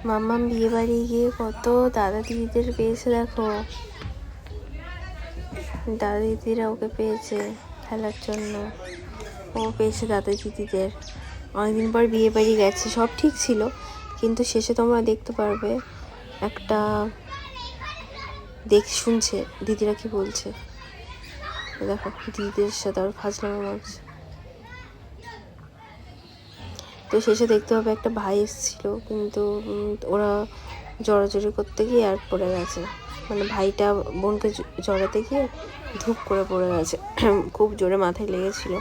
মাম্মাম বিয়ে বাড়ি গিয়ে কত দাদা দিদিদের পেয়েছে দেখো, দাদা দিদিরা ওকে পেয়েছে খেলার জন্য, ও পেয়েছে দাদা দিদিদের। অনেকদিন পর বিয়ে বাড়ি গেছে, সব ঠিক ছিল, কিন্তু শেষে তোমরা দেখতে পারবে একটা শুনছে দিদিরা কি বলছে, দেখো দিদিদের সাথে আর ফাজলামো মারছে। তো শেষে দেখতে হবে একটা ভাই এসেছিল, কিন্তু ওরা জড়াজড়ি করতে গিয়ে আর পড়ে গেছে, মানে ভাইটা বোনকে জড়াতে গিয়ে ধূপ করে পড়ে গেছে, খুব জোরে মাথায় লেগেছিল।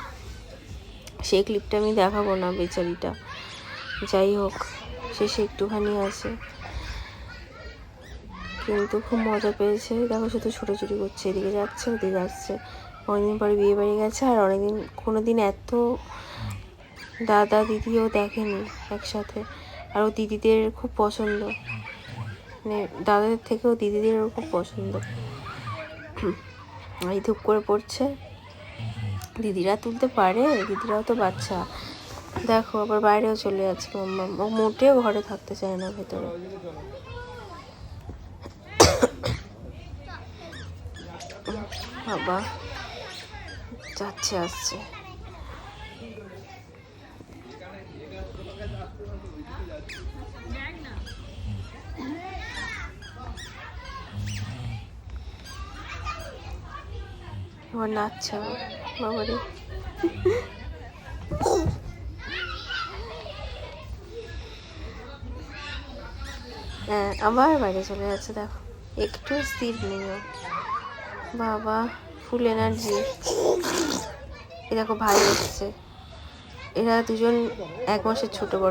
সেই ক্লিপটা আমি দেখাবো না বেচারিটা, যাই হোক শেষে একটুখানি আছে, কিন্তু খুব মজা পেয়েছে। দেখো শুধু ছোটাছুটি করছে, এদিকে যাচ্ছে ওদিকে আসছে। অনেকদিন পরে বিয়ে বাড়ি গেছে, আর কোনোদিন এত দাদা দিদিও দেখেনি একসাথে। আর ও দিদিদের খুব পছন্দ, মানে দাদাদের থেকেও দিদিদের ওর খুব পছন্দ। এই ধূপ করে পড়ছে, দিদিরা তুলতে পারে, দিদিরাও তো বাচ্চা। দেখো আবার বাইরেও চলে যাচ্ছে মাম্মাম, ও মোটেও ঘরে থাকতে চায় না ভেতরে। বাবা যাচ্ছে আসছে। আমার নাচছে বাবারে। হ্যাঁ আবার বাইরে চলে যাচ্ছে, দেখো একটু স্থির নেই ও। বাবা ফুল এনার্জি। এ দেখো ভাই এসছে, এরা দুজন 1 মাসের ছোট বড়।